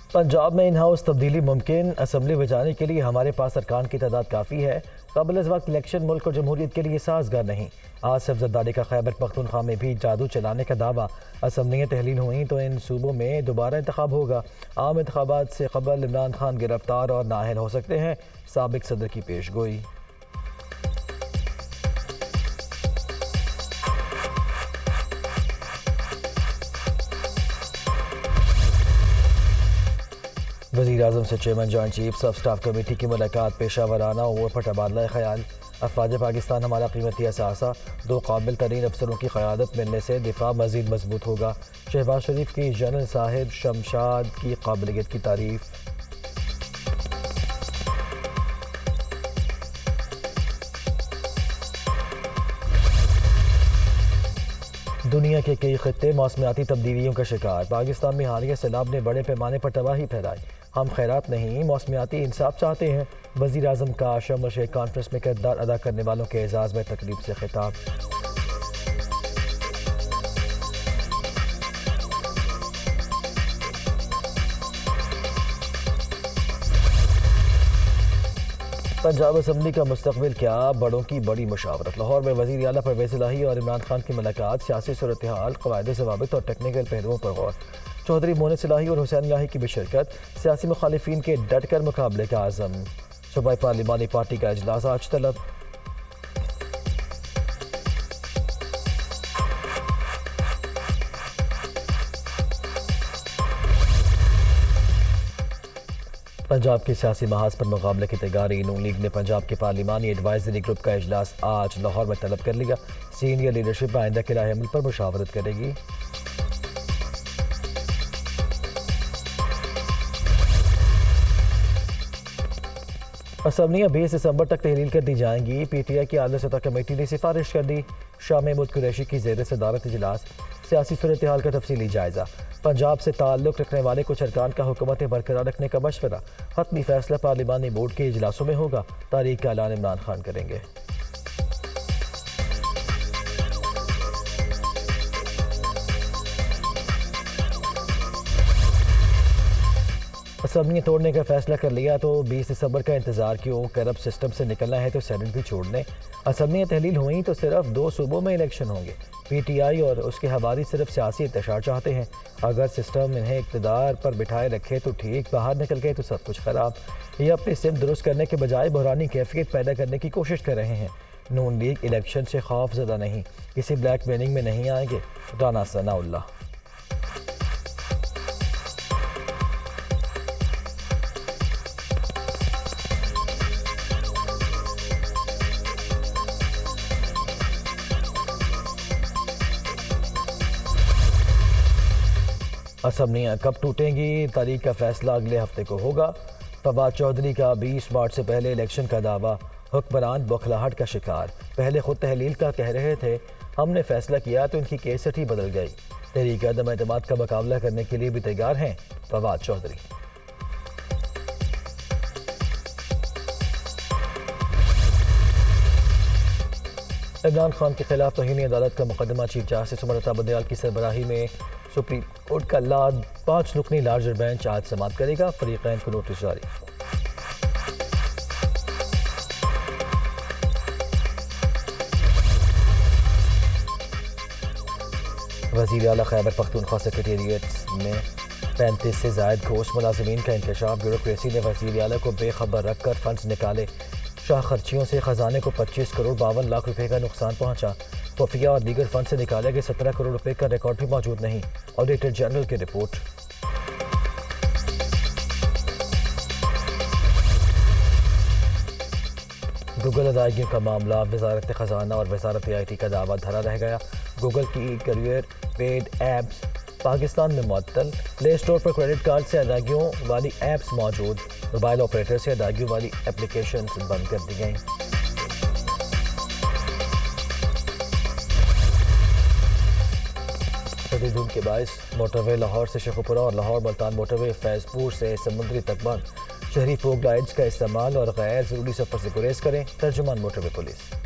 पंजाब में in house तब्दीली मुमकिन। असम्बली बचाने के लिए हमारे पास अरकान की तादाद काफ़ी है। कबल इस वक्त इलेक्शन मुल्क और जमहूरियत के लिए साजगार नहीं। आसिफ जरदारी का खैबर पख्तूनख्वा में भी जादू चलाने का दावा। असम्बलियाँ तहलील हुई तो इन सूबों में दोबारा इंतखाब होगा। आम इंतखाबात से कबल इमरान खान गिरफ्तार और नाअहल हो सकते हैं, साबिक सदर की पेश गोई। वज़ीर आज़म से chairman joint chiefs of staff committee की मुलाकात। पेशावराना उमूर पर तबादला ख्याल। अफवाज पाकिस्तान हमारा कीमती असासा। दो काबिल तरीन अफसरों की क़यादत मिलने से दिफा मज़ीद मजबूत होगा। शहबाज शरीफ की जनरल साहिब शमशाद की काबिलियत की तारीफ। दुनिया के कई खित्ते मौसमियाती तब्दीलियों का शिकार। पाकिस्तान में हालिया सैलाब ने बड़े पैमाने पर तबाही फैलाई। हम खैरात नहीं, मौसमियाती इंसाफ चाहते हैं। वज़ीर आज़म का शर्म अल शेख कॉन्फ्रेंस में किरदार अदा करने वालों के एजाज़ में तकरीब से खिताब। पंजाब असम्बली का मुस्तकबिल क्या, बड़ों की बड़ी मुशावरत। लाहौर में वज़ीर आला परवेज़ इलाही और इमरान खान की मुलाकात। सियासी सूरत हाल, क़वायद ज़वाबित और टेक्निकल पहलुओं पर गौर। चौधरी मोनिस इलाही और हुसैन इलाही की भी शिरकत। सियासी मुखालिफिन के डट कर मुकाबले का आज़म। सूबाई पार्लिमानी पार्टी का इजलास आज तलब। पंजाब के सियासी महाज पर मुकाबले की तैयारी। नून लीग ने पंजाब के पार्लिमानी एडवाइजरी ग्रुप का इजलास आज लाहौर में तलब कर लिया। सीनियर लीडरशिप आइंदा के राह अमल पर मुशावरत करेगी। असम्बलियाँ 20 दिसंबर तक तहलील कर दी जाएंगी। PTI की आला सतह कमेटी ने सिफारिश कर दी। शाह महमूद कुरैशी की ज़ेर सदारत इजलास। सियासी सूरत हाल का तफसीली जायजा। पंजाब से ताल्लुक़ रखने वाले कुछ अरकान का हुकूमत बरकरार रखने का मशवरा। हतमी फैसला पार्लिमानी बोर्ड के इजलासों में होगा। तारीख का ऐलान इमरान खान करेंगे। असम्बलियाँ तोड़ने का फैसला कर लिया तो 20 दिसंबर का इंतजार क्यों। करप्ट सिस्टम से निकलना है तो सेनेट भी छोड़ लें। असम्बलियाँ तहलील हुई तो सिर्फ 2 सूबों में इलेक्शन होंगे। PTI और उसके हवारी सिर्फ सियासी इंतशार चाहते हैं। अगर सिस्टम इन्हें इक़्तिदार पर बिठाए रखे तो ठीक, बाहर निकल गए तो सब कुछ ख़राब। ये अपनी सिम दुरुस्त करने के बजाय बहरानी कैफियत पैदा करने की कोशिश कर रहे हैं। नून लीग इलेक्शन से खौफ ज़दा नहीं, किसी ब्लैक मेलिंग में नहीं आएंगे। राना सनाउल्लाह। असम्बलियाँ कब टूटेंगी, तारीख का फैसला अगले हफ्ते को होगा। फवाद चौधरी का 20 मार्च से पहले इलेक्शन का दावा। हुक्मरान बौखलाहट का शिकार। पहले खुद तहलील का कह रहे थे, हमने फैसला किया तो इनकी केसट ही बदल गई। तहरीक अदम एतमाद का मुकाबला करने के लिए भी तैयार हैं फवाद चौधरी। इमरान खान के खिलाफ तौहीन अदालत का मुकदमा चीफ जस्टिस उमर बंदयाल की सरबराही में सुप्रीम कोर्ट का 5 रुकनी लार्जर बेंच आज समाअत करेगा। फरीकैन को नोटिस जारी। वज़ीर आला खैबर पख्तूनख्वा सेक्रेटेरिएट में 35 से ज़ायद घोष मुलाजमीन का इंकशाफ। ब्यूरोक्रेसी ने वज़ीर आला को बेखबर रखकर फंड्स निकाले। शाह खर्चियों से खजाने को 25 करोड़ 52 लाख रुपए का नुकसान पहुंचा। खुफिया और दीगर फंड से निकाले गए 17 करोड़ रुपए का रिकॉर्ड भी मौजूद नहीं। ऑडिटर जनरल की रिपोर्ट। गूगल अदायगियों का मामला। वजारत खजाना और वजारत IT का दावा धरा रह गया। गूगल की करियर पेड ऐप्स पाकिस्तान में मुअत्तल। प्ले स्टोर पर क्रेडिट कार्ड से अदायगियों वाली ऐप्स मौजूद। मोबाइल ऑपरेटर से अदायगियों वाली एप्लीकेशन बंद कर दी गई। शदीद धुंध के बायस मोटरवे लाहौर से शेखुपुरा और लाहौर मुल्तान मोटरवे फैजपुर से समुद्री तक बंद। शहरी फोक लाइट्स का इस्तेमाल और गैर ज़रूरी सफ़र से गुरेज करें। तर्जुमान मोटरवे पुलिस।